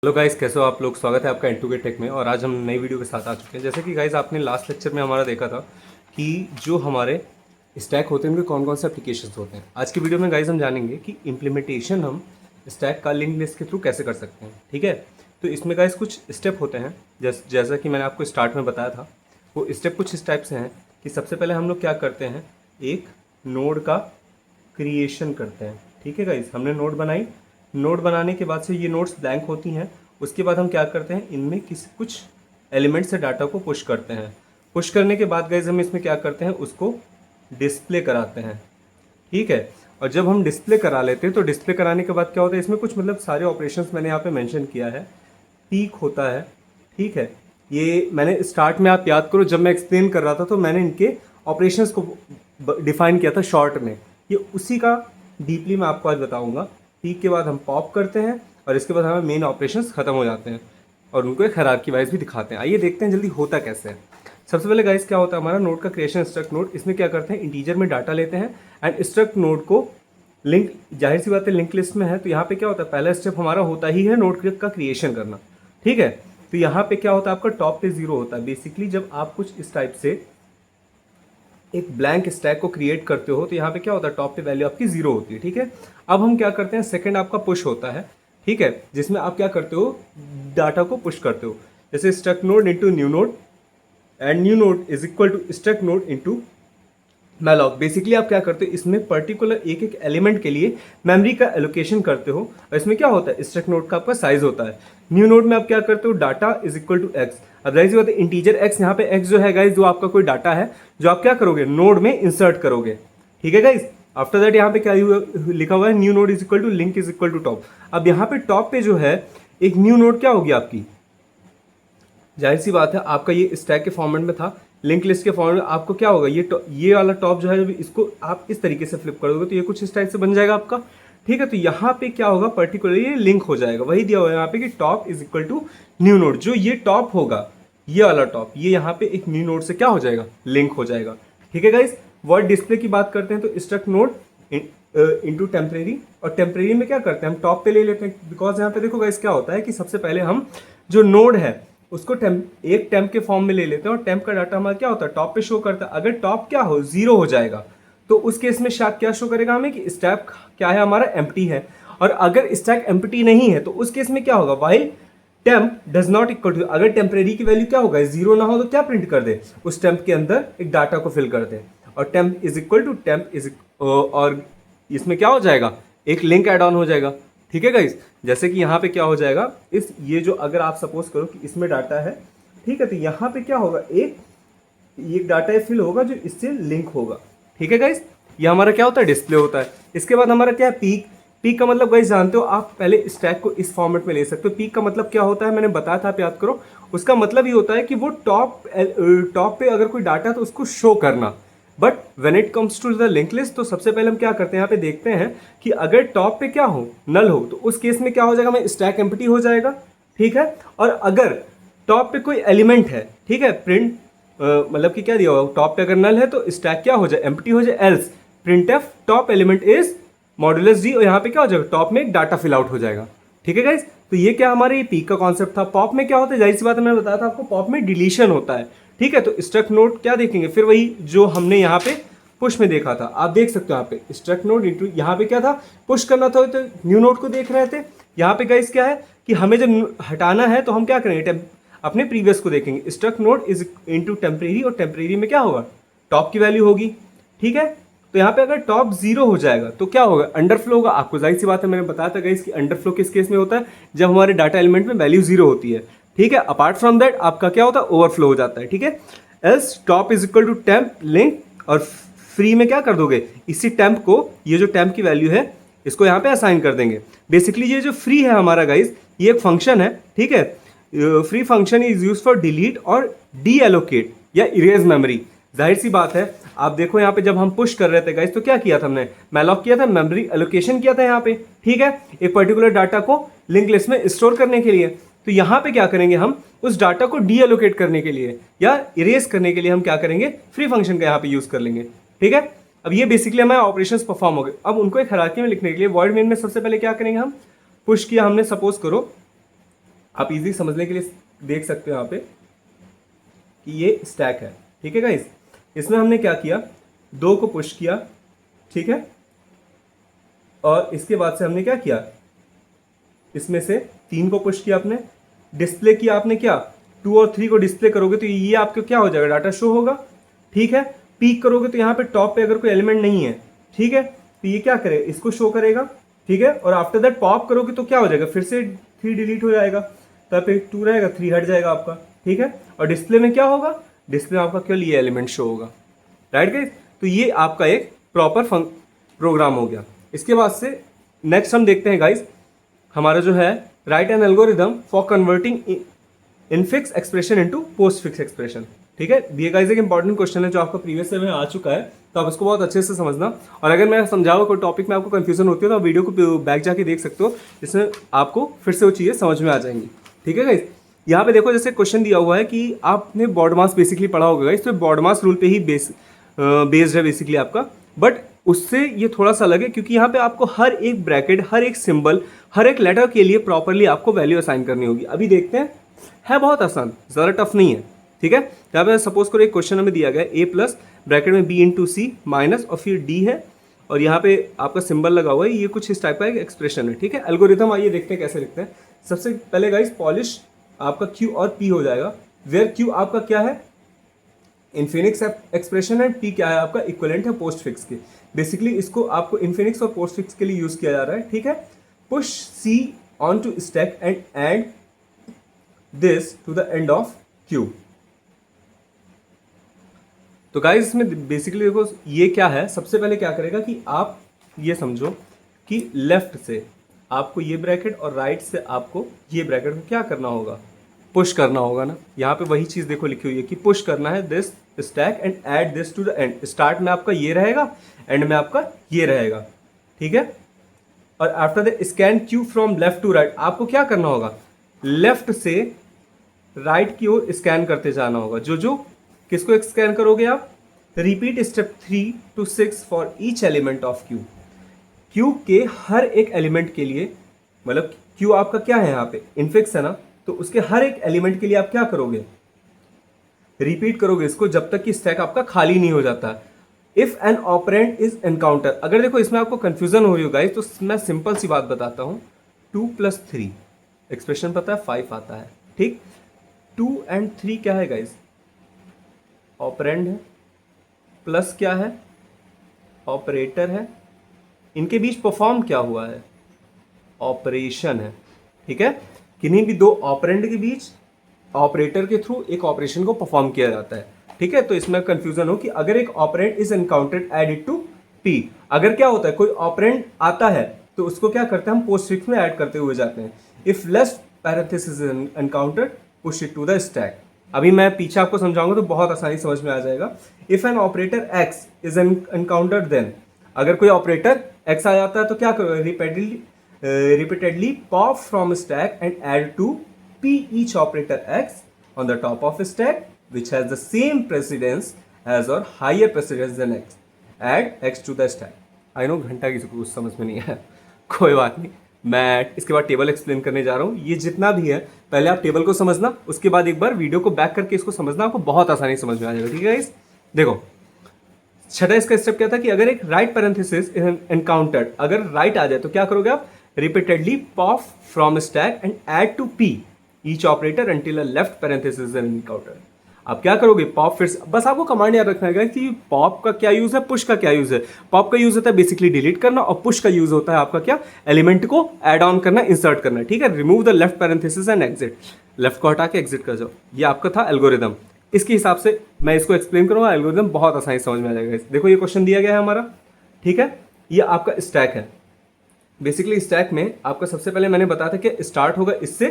Hello guys, कैसे हो आप लोग। स्वागत है आपका एंटू के टेक में। और आज हम नई वीडियो के साथ आ चुके हैं। जैसे कि गाइस आपने लास्ट लेक्चर में हमारा देखा था कि जो हमारे स्टैक होते हैं उनके कौन कौन से एप्लीकेशंस होते हैं। आज की वीडियो में गाइस हम जानेंगे कि इम्प्लीमेंटेशन हम स्टैक का लिंक लिस्ट के थ्रू कैसे कर सकते हैं। ठीक है, तो इसमें गाइस कुछ स्टेप होते हैं। जैसा कि मैंने आपको स्टार्ट में बताया था, वो स्टेप कुछ इस टाइप से हैं कि सबसे पहले हम लोग क्या करते हैं, एक नोड का क्रिएशन करते हैं। ठीक है गाइस, हमने नोड बनाई। नोड बनाने के बाद से ये नोड्स ब्लैंक होती हैं। उसके बाद हम क्या करते हैं, इनमें कुछ एलिमेंट से डाटा को पुश करते हैं। पुश करने के बाद गाइस हम इसमें क्या करते हैं, उसको डिस्प्ले कराते हैं। ठीक है, और जब हम डिस्प्ले करा लेते हैं तो डिस्प्ले कराने के बाद क्या होता है, इसमें कुछ मतलब सारे ऑपरेशंस मैंने यहाँ पे मेंशन किया है। पीक होता है, ठीक है, ये मैंने स्टार्ट में, आप याद करो जब मैं एक्सप्लेन कर रहा था तो मैंने इनके ऑपरेशंस को डिफाइन किया था शॉर्ट में। ये उसी का डीपली मैं आपको आज बताऊंगा। पीक के बाद हम पॉप करते हैं और इसके बाद हमारे मेन ऑपरेशंस खत्म हो जाते हैं और उनको एक हायरार्की वाइज भी दिखाते हैं। आइए देखते हैं जल्दी होता कैसे है। सबसे पहले गाइस क्या होता है, हमारा नोड का क्रिएशन स्ट्रक्ट नोड। इसमें क्या करते हैं, इंटीजर में डाटा लेते हैं एंड स्ट्रक्ट नोड को लिंक, जाहिर सी बात है लिंक लिस्ट में है तो यहाँ पे क्या होता है, पहला स्टेप हमारा होता ही है नोड का क्रिएशन करना। ठीक है, तो यहाँ पे क्या होता है, आपका टॉप पे 0 होता है। बेसिकली जब आप कुछ इस टाइप से एक ब्लैंक स्टैक को क्रिएट करते हो तो यहाँ पे क्या होता है, टॉप पे वैल्यू आपकी 0 होती है। ठीक है, अब हम क्या करते हैं, सेकंड आपका पुश होता है। ठीक है, जिसमें आप क्या करते हो, डाटा को पुश करते हो। जैसे struct node into new node and new node is equal to struct node into malloc. Basically आप क्या करते हो, इसमें पर्टिकुलर एक एक एलिमेंट के लिए मेमोरी का एलोकेशन करते हो और इसमें क्या होता है, स्ट्रक्ट नोड का आपका साइज होता है। न्यू नोड में आप क्या करते हो, data is equal to X. अब जाहिर सी बात है इंटीजर एक्स, यहाँ पे एक्स जो है गाइज, जो आपका कोई डाटा है जो आप क्या करोगे, नोड में इंसर्ट करोगे। ठीक है गाइज, आफ्टर दैट यहाँ पे क्या लिखा हुआ है, new node is equal to link is equal to top. अब यहाँ पे टॉप पे जो है एक न्यू नोड क्या होगी आपकी, जाहिर सी बात है आपका ये स्टैक के फॉर्मेट में था, लिंक लिस्ट के फॉर्मेट में आपको क्या होगा, ये वाला टॉप जो है, इसको आप इस तरीके से फ्लिप कर दोगे तो ये कुछ इस टाइप से बन जाएगा आपका। ठीक है, तो यहाँ पे क्या होगा, पर्टिकुलरली ये लिंक हो जाएगा। वही दिया हुआ है यहाँ पे कि top is equal to new node. जो ये टॉप होगा, ये वाला टॉप, ये यहाँ पे एक न्यू नोड से क्या हो जाएगा, लिंक हो जाएगा। ठीक है गाइस, वर्ड डिस्प्ले की बात करते हैं तो स्ट्रक्ट नोड इनटू टेम्परेरी, और टेम्परेरी में क्या करते हैं, हम टॉप पे ले लेते हैं। बिकॉज यहाँ पे देखो गाइस क्या होता है कि सबसे पहले हम जो नोड है उसको एक टेम्प के फॉर्म में ले लेते हैं और टेम्प का डाटा हमारा क्या होता है, टॉप पे शो करता है। अगर टॉप क्या हो, 0 हो जाएगा तो उस केस में क्या शो करेगा हमें कि स्टैक क्या है, हमारा एम्प्टी है। और अगर स्टैक एम्प्टी नहीं है तो उस केस में क्या होगा, while temp does not equal to, अगर टेम्परेरी की वैल्यू क्या होगा, 0 ना हो तो क्या प्रिंट कर दे, उस टेम्प के अंदर एक डाटा को फिल कर दे। और temp is equal to temp is, और इसमें क्या हो जाएगा, एक लिंक एड ऑन हो जाएगा। ठीक है गाइस, जैसे कि यहाँ पे क्या हो जाएगा, इस ये जो अगर आप सपोज करो कि इसमें डाटा है, ठीक है, तो यहाँ पे क्या होगा, एक डाटा फिल होगा जो इससे लिंक होगा। ठीक है गाइस, ये हमारा क्या होता है, डिस्प्ले होता है। इसके बाद हमारा क्या है, पीक। पीक का मतलब गाइस जानते हो आप, पहले स्टैक को इस फॉर्मेट में ले सकते हो। पीक का मतलब क्या होता है, मैंने बताया था, आप याद करो। उसका मतलब ये होता है कि वो टॉप पे अगर कोई डाटा है तो उसको शो करना। But when it comes to the link list, तो सबसे पहले हम क्या करते हैं, यहाँ पे देखते हैं कि अगर टॉप पे क्या हो, नल हो, तो उस केस में क्या हो जाएगा, हमें स्टैक एम्प्टी हो जाएगा। ठीक है, और अगर टॉप पे कोई एलिमेंट है, ठीक है, प्रिंट मतलब कि क्या दिया हुआ, टॉप पे अगर नल है तो स्टैक क्या हो जाए, एम्प्टी हो जाए। Else print F top element is modulus D, और यहाँ पे क्या हो जाएगा, टॉप में एक डाटा फिल आउट हो जाएगा। ठीक है गाइस, तो ये क्या हमारे ये पीक का कॉन्सेप्ट था। पॉप में क्या होता है, जाहिर सी बात है मैंने बताया था आपको, पॉप में डिलीशन होता है। ठीक है, तो स्ट्रक्ट नोड क्या देखेंगे, फिर वही जो हमने यहाँ पे पुश में देखा था, आप देख सकते हो यहाँ पे स्ट्रक्ट नोड इंटू, यहाँ पे क्या था, पुश करना था तो न्यू नोड को देख रहे थे। यहाँ पे गाइस क्या है कि हमें जब हटाना है तो हम क्या करेंगे, अपने प्रीवियस को देखेंगे। Struct node is into temporary, और टेम्परेरी में क्या होगा, टॉप की वैल्यू होगी। ठीक है, तो यहाँ पे अगर टॉप 0 हो जाएगा तो क्या होगा, अंडरफ्लो होगा। आपको जाहिर सी बात है मैंने बताया था गाइस कि अंडरफ्लो किस केस में होता है, जब हमारे डाटा एलिमेंट में वैल्यू 0 होती है। ठीक है, अपार्ट फ्रॉम दैट आपका क्या होता है, ओवरफ्लो हो जाता है। ठीक है, else top is equal to temp link, और फ्री में क्या कर दोगे, इसी टेम्प को, ये जो टेम्प की वैल्यू है इसको यहाँ पे असाइन कर देंगे। बेसिकली ये जो फ्री है हमारा गाइस, ये एक फंक्शन है। ठीक है, free function is use for delete और डी एलोकेट या इरेज मेमोरी। जाहिर सी बात है, आप देखो यहाँ पे जब हम पुश कर रहे थे गाइस तो क्या किया था हमने, मैलॉक किया था, मेमोरी एलोकेशन किया था यहाँ पे। ठीक है, एक पर्टिकुलर डाटा को लिंक लिस्ट में स्टोर करने के लिए। तो यहाँ पे क्या करेंगे, हम उस डाटा को डी एलोकेट करने के लिए या इरेज करने के लिए हम क्या करेंगे, फ्री फंक्शन का यहाँ पे यूज कर लेंगे। ठीक है, अब ये बेसिकली हमारे ऑपरेशंस परफॉर्म हो गए। अब उनको एक हायरार्की में लिखने के लिए वर्ड मेन में सबसे पहले क्या करेंगे, हम पुश किया हमने, सपोज करो आप इजी समझने के लिए देख सकते हो यहाँ पे कि ये स्टैक है, ठीक है गाइस। इसमें हमने क्या किया, 2 को पुश किया, ठीक है, और इसके बाद से हमने क्या किया, इसमें से 3 को पुश किया आपने, डिस्प्ले किया आपने क्या, 2 और 3 को डिस्प्ले करोगे तो ये आपको क्या हो जाएगा, डाटा शो होगा, ठीक है। पीक करोगे तो यहाँ पे टॉप पे अगर कोई एलिमेंट नहीं है, ठीक है, तो ये क्या करेगा, इसको शो करेगा, ठीक है। और आफ्टर दैट पॉप करोगे तो क्या हो जाएगा, फिर से 3 डिलीट हो जाएगा, तब पे 2 रहेगा, 3 हट जाएगा आपका, ठीक है। और डिस्प्ले में क्या होगा, डिस्प्ले में आपका केवल ये एलिमेंट शो होगा, राइट गाइस। तो ये आपका एक प्रॉपर प्रोग्राम हो गया। इसके बाद से नेक्स्ट हम देखते हैं गाइस, हमारा जो है right N algorithm for converting infix expression into post fix expression, ठीक है। ये गाइस एक इंपॉर्टेंट क्वेश्चन है जो आपका प्रीवियस में आ चुका है, तो आप इसको बहुत अच्छे से समझना। और अगर मैं समझाऊँ कोई टॉपिक में आपको कंफ्यूजन होती है तो आप वीडियो को बैक जाके देख सकते हो, जिसमें आपको फिर से वो चीज़ें समझ में आ जाएंगी, ठीक है गाइस। यहाँ पे देखो जैसे क्वेश्चन दिया हुआ है कि आपने बॉड मास बेसिकली पढ़ा होगा गाइस, तो बॉड मास रूल पे ही बेस्ड है बेसिकली आपका, बट उससे ये थोड़ा सा अलग है क्योंकि यहाँ पे आपको हर एक ब्रैकेट, हर एक सिंबल, हर एक लेटर के लिए प्रॉपरली आपको वैल्यू असाइन करनी होगी। अभी देखते हैं, है बहुत आसान, ज़्यादा टफ नहीं है, ठीक है। यहाँ पे सपोज करो एक क्वेश्चन हमें दिया गया है A प्लस ब्रैकेट में B इंटू सी माइनस और फिर D है, और यहाँ पे आपका सिंबल लगा हुआ है, ये कुछ इस टाइप का एक एक्सप्रेशन है, ठीक है। एल्गोरिथम आइए देखते हैं कैसे लिखते हैं। सबसे पहले गाइस पॉलिश आपका Q और P हो जाएगा, वेयर Q आपका क्या है, इन्फिनिक्स एक्सप्रेशन है, P क्या है आपका, इक्विवेलेंट है पोस्ट फिक्स के। बेसिकली इसको आपको इन्फिनिक्स और पोस्ट फिक्स के लिए यूज किया जा रहा है, ठीक है। Push C on to stack and this to the end of Q। तो गाइस इसमें बेसिकली देखो ये क्या है, सबसे पहले क्या करेगा कि आप ये समझो कि लेफ्ट से आपको ये ब्रैकेट और राइट से आपको ये ब्रैकेट को क्या करना होगा, पुश करना होगा ना। यहाँ पे वही चीज़ देखो लिखी हुई है कि पुश करना है this stack and add this to the end. Start में आपका ये रहेगा, एंड में आपका ये रहेगा, ठीक है। और after the scan Q from left to right, आपको क्या करना होगा, लेफ्ट से राइट की ओर स्कैन करते जाना होगा। जो किसको स्कैन करोगे आप, repeat step 3 to 6 for each element of Q। Q के हर एक एलिमेंट के लिए, मतलब Q आपका क्या है यहाँ पे, इनफिक्स है ना, तो उसके हर एक एलिमेंट के लिए आप क्या करोगे, रिपीट करोगे इसको जब तक कि स्टैक आपका खाली नहीं हो जाता। If an operand is encounter, अगर देखो इसमें आपको कंफ्यूजन हो रही हो गाइस, तो मैं सिंपल सी बात बताता हूं, 2 + 3 एक्सप्रेशन पता है 5 आता है, ठीक। 2 and 3 क्या है गाइस, ऑपरेंड है, प्लस क्या है, ऑपरेटर है, इनके बीच परफॉर्म क्या हुआ है, ऑपरेशन है, ठीक है। किन्हीं भी 2 ऑपरेंड के बीच ऑपरेटर के थ्रू एक ऑपरेशन को परफॉर्म किया जाता है, ठीक है। तो इसमें कंफ्यूजन हो कि अगर एक operand is encountered add it to P, अगर क्या होता है कोई ऑपरेंड आता है तो उसको क्या करते हैं हम, पोस्ट फिक्स में ऐड करते हुए जाते हैं। If less parenthesis is encountered push it to the stack. अभी मैं पीछे आपको समझाऊंगा तो बहुत आसानी समझ में आ जाएगा। If an operator X is encountered then, अगर कोई ऑपरेटर X आ जाता है तो क्या करोगे, repeatedly pop from stack and add to P each operator X on the top of a stack which has the same precedence as or higher precedence than X. Add X to the stack. I know घंटा किसी को कुछ समझ में नहीं आया, कोई बात नहीं, मैं इसके बाद टेबल एक्सप्लेन करने जा रहा हूँ। ये जितना भी है पहले आप टेबल को समझना, उसके बाद एक बार वीडियो को बैक करके इसको समझना, आपको बहुत आसानी समझ में आ जाएगा, ठीक है गाइस। देखो छठा इसका स्टेप क्या था कि अगर एक राइट पैरेंथेसिस एनकाउंटर्ड, अगर राइट आ जाए तो क्या करोगे आप, repeatedly pop from stack and add to P each operator until a left parenthesis is encountered. आप क्या करोगे, पॉप, फिर बस आपको कमांड याद रखना है कि पॉप का क्या यूज है, पुश का क्या यूज है। पॉप का यूज होता है बेसिकली डिलीट करना, और पुश का यूज होता है आपका क्या, एलिमेंट को ऐड ऑन करना, इंसर्ट करना, ठीक है। Remove the left parenthesis and exit, left को हटा के एग्जिट कर जाओ। ये आपका था एल्गोरिदम। इसके हिसाब से मैं इसको एक्सप्लेन करूंगा, एल्गोरिदम बहुत आसानी समझ में आ जाएगा। देखो ये क्वेश्चन दिया गया है हमारा, ठीक है। ये आपका स्टैक है, बेसिकली स्टैक में आपका सबसे पहले मैंने बताया था कि स्टार्ट होगा इससे,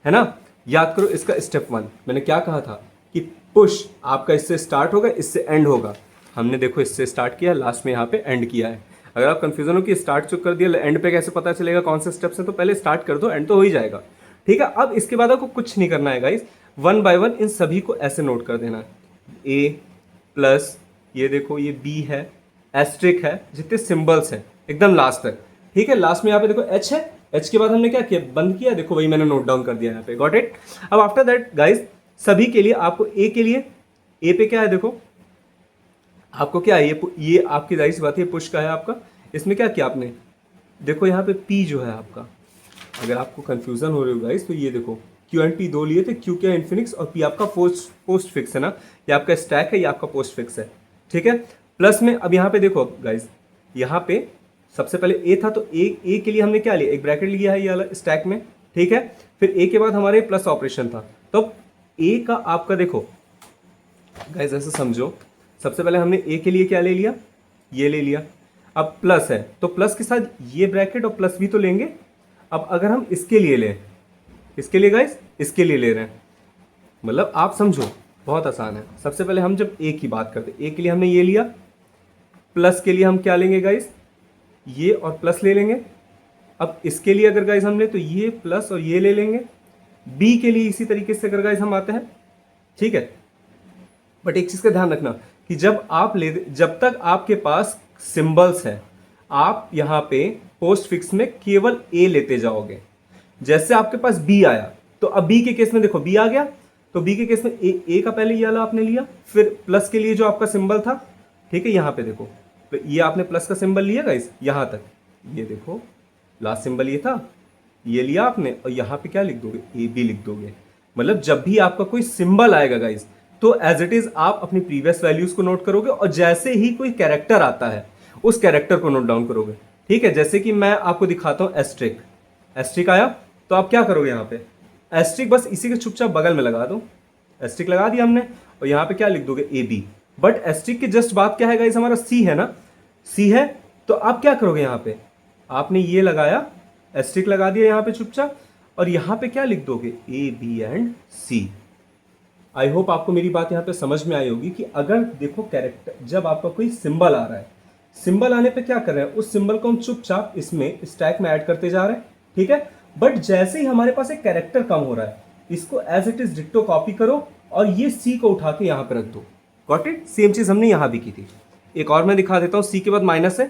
है ना। याद करो इसका स्टेप 1 मैंने क्या कहा था कि पुश आपका इससे स्टार्ट होगा, इससे एंड होगा। हमने देखो इससे स्टार्ट किया, लास्ट में यहाँ पे एंड किया है। अगर आप कंफ्यूजन हो कि स्टार्ट चुक कर दिया, एंड पे कैसे पता चलेगा कौन से स्टेप्स है, तो पहले स्टार्ट कर दो, एंड तो हो ही जाएगा, ठीक है। अब इसके बाद आपको कुछ नहीं करना है गाइस, 1 by 1 इन सभी को ऐसे नोट कर देना। A प्लस, ये देखो ये B है, एस्ट्रिक है, जितने सिंबल्स हैं एकदम लास्ट तक, ठीक है। लास्ट में यहाँ पे देखो H है, एच के बाद हमने क्या किया, बंद किया, देखो वही मैंने नोट डाउन कर दिया यहाँ पे, गॉट इट। अब आफ्टर दैट गाइज सभी के लिए आपको ए के लिए, ए पे क्या है देखो, आपको क्या है, ये आपकी जाहिर सी बात है पुश का है आपका, इसमें क्या किया आपने, देखो यहाँ पे पी जो है आपका, अगर आपको कंफ्यूजन हो रही हो गाइस तो ये देखो क्यू एंड पी दो लिए थे, क्यू क्या इन्फिनिक्स और पी आपका पोस्ट फिक्स है ना, ये आपका स्टैक है, ये आपका पोस्ट फिक्स है, ठीक है। प्लस में अब यहाँ पे देखो गाइस, यहाँ पे सबसे पहले ए था तो ए के लिए हमने क्या लिया, एक ब्रैकेट लिया है ये वाला स्टैक में, ठीक है। फिर ए के बाद हमारे प्लस ऑपरेशन था, तो ए का आपका देखो गाइस ऐसे समझो, सबसे पहले हमने ए के लिए क्या ले लिया, ये ले लिया, अब प्लस है तो प्लस के साथ ये ब्रैकेट और प्लस भी तो लेंगे। अब अगर हम इसके लिए लें, इसके लिए गाइस इसके लिए ले रहे हैं, मतलब आप समझो बहुत आसान है। सबसे पहले हम जब ए की बात करते हैं, ए के लिए हमने ये लिया, प्लस के लिए हम क्या लेंगे गाइस, ये और प्लस ले लेंगे। अब इसके लिए अगर गाइस हम ले तो ये प्लस और ये ले लेंगे। बी के लिए इसी तरीके से अगर गाइस हम आते हैं, ठीक है। बट एक चीज का ध्यान रखना कि जब तक आपके पास सिंबल्स है, आप यहाँ पे पोस्ट फिक्स में केवल ए लेते जाओगे। जैसे आपके पास बी आया तो अब बी के केस में देखो बी आ गया, तो बी के केस में ए का पहले ये वाला आपने लिया, फिर प्लस के लिए जो आपका सिंबल था, ठीक है, यहाँ पे देखो तो ये आपने प्लस का सिंबल लिया गाइस यहाँ तक, ये देखो लास्ट सिंबल ये था, ये लिया आपने और यहाँ पे क्या लिख दोगे, ए बी लिख दोगे। मतलब जब भी आपका कोई सिंबल आएगा गाइस तो एज इट इज आप अपनी प्रीवियस वैल्यूज को नोट करोगे और जैसे ही कोई कैरेक्टर आता है उस कैरेक्टर को नोट डाउन करोगे, ठीक है। जैसे कि मैं आपको दिखाता हूं एस्ट्रिक, एस्ट्रिक आया तो आप क्या करोगे, यहाँ पे एस्ट्रिक बस इसी के चुपचाप बगल में लगा दो, एस्ट्रिक लगा दिया हमने और यहाँ पे क्या लिख दोगे, ए बी। बट एस्ट्रिक के जस्ट बात क्या है गाइस, हमारा सी है ना, सी है तो आप क्या करोगे, यहाँ पे आपने ये लगाया, एस्ट्रिक लगा दिया यहाँ पे चुपचाप और यहाँ पे क्या लिख दोगे, A B and C. I hope आपको मेरी बात यहाँ पे समझ में आई होगी कि अगर देखो कैरेक्टर, जब आपका कोई सिंबल आ रहा है, सिंबल आने पे क्या कर रहे हैं, उस सिंबल को हम चुपचाप इसमें स्टैक में ऐड करते जा रहे हैं, ठीक है। बट जैसे ही हमारे पास एक कैरेक्टर कम हो रहा है, इसको एज इट इज डिक्टो कॉपी करो और ये सी को उठा के यहाँ पे रख दो, गॉट इट। सेम चीज हमने यहाँ भी की थी। एक और मैं दिखा देता हूँ, सी के बाद माइनस है,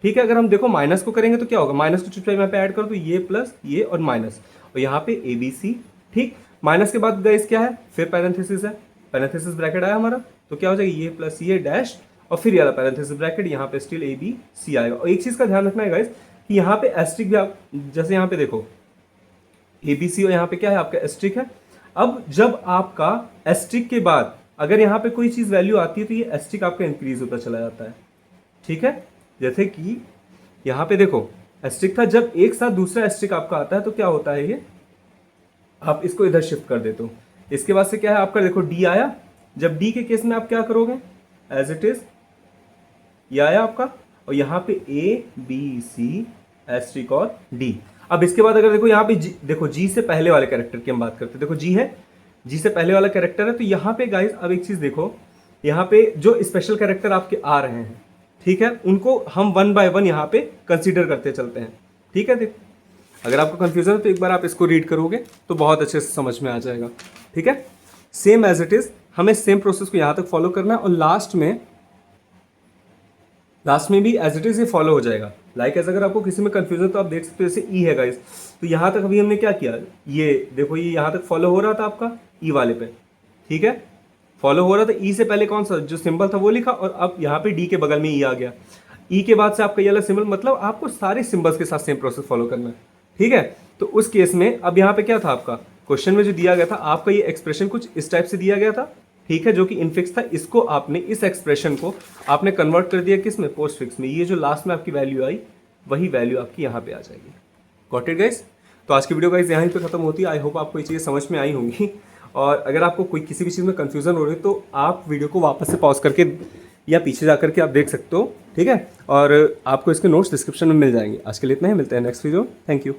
ठीक है। अगर हम देखो माइनस को करेंगे तो क्या होगा, माइनस को चुपचाप यहाँ पे ऐड करो तो ये प्लस ये और माइनस और यहाँ पे ए बी सी, ठीक। माइनस के बाद गाइस क्या है, फिर पैरेंथेसिस है, पैरेंथेसिस ब्रैकेट आया हमारा तो क्या हो जाएगा, ये प्लस ये डैश और फिर ये वाला पैरेंथेसिस ब्रैकेट, यहाँ पे स्टिल ए बी सी आएगा। और एक चीज का ध्यान रखना है गाइस कि यहाँ पे एस्ट्रिक भी आप, जैसे यहाँ पे देखो ए बी सी और यहाँ पे क्या है आपका एस्ट्रिक है। अब जब आपका एस्ट्रिक के बाद अगर यहाँ पे कोई चीज वैल्यू आती है तो ये एस्ट्रिक आपका इंक्रीज होता चला जाता है, ठीक है। जैसे कि यहाँ पे देखो एस्ट्रिक था, जब एक साथ दूसरा एस्ट्रिक आपका आता है तो क्या होता है, ये आप इसको इधर शिफ्ट कर देते हो। इसके बाद से क्या है आपका, देखो डी आया, जब डी के केस में आप क्या करोगे, एज इट इज ये आया आपका और यहाँ पे ए बी सी एस्ट्रिक और डी। अब इसके बाद अगर देखो यहाँ पे देखो जी से पहले वाले कैरेक्टर की हम बात करते हैं, देखो जी है, जी से पहले वाला कैरेक्टर है, तो यहाँ पे गाइस अब एक चीज देखो, यहाँ पे जो स्पेशल कैरेक्टर आपके आ रहे हैं, ठीक है, उनको हम 1 बाय 1 यहाँ पे कंसीडर करते चलते हैं, ठीक है। देखो अगर आपको कंफ्यूजन है तो एक बार आप इसको रीड करोगे तो बहुत अच्छे से समझ में आ जाएगा, ठीक है। सेम एज इट इज हमें सेम प्रोसेस को यहाँ तक फॉलो करना है और लास्ट में भी एज इट इज ये फॉलो हो जाएगा। लाइक एज अगर आपको किसी में कंफ्यूजन तो आप देख सकते हो, जैसे ई है गाइस, तो यहाँ तक अभी हमने क्या किया, ये देखो ये यहाँ तक फॉलो हो रहा था आपका ई वाले पे, ठीक है, फॉलो हो रहा था। ई से पहले कौन सा जो सिंबल था वो लिखा और अब यहाँ पे डी के बगल में ई आ गया, ई के बाद से आपका ये वाला सिंबल, मतलब आपको सारे सिंबल्स के साथ सेम प्रोसेस फॉलो करना है, ठीक है। तो उस केस में अब यहाँ पे क्या था आपका क्वेश्चन में जो दिया गया था, आपका ये एक्सप्रेशन कुछ इस टाइप से दिया गया था, ठीक है, जो कि इनफिक्स था। इसको आपने, इस एक्सप्रेशन को आपने कन्वर्ट कर दिया किस में, पोस्ट फिक्स में। ये जो लास्ट में आपकी वैल्यू आई वही वैल्यू आपकी यहाँ पे आ जाएगी। Got it guys. तो आज की वीडियो गाइस यहीं पे खत्म होती है। आई होप आपको ये चीज़ें समझ में आई होंगी और अगर आपको कोई किसी भी चीज़ में कंफ्यूजन हो रही है तो आप वीडियो को वापस से पॉज करके या पीछे जा करके आप देख सकते हो, ठीक है। और आपको इसके नोट्स डिस्क्रिप्शन में मिल जाएंगे। आज के लिए इतना ही, मिलते हैं नेक्स्ट वीडियो। Thank you.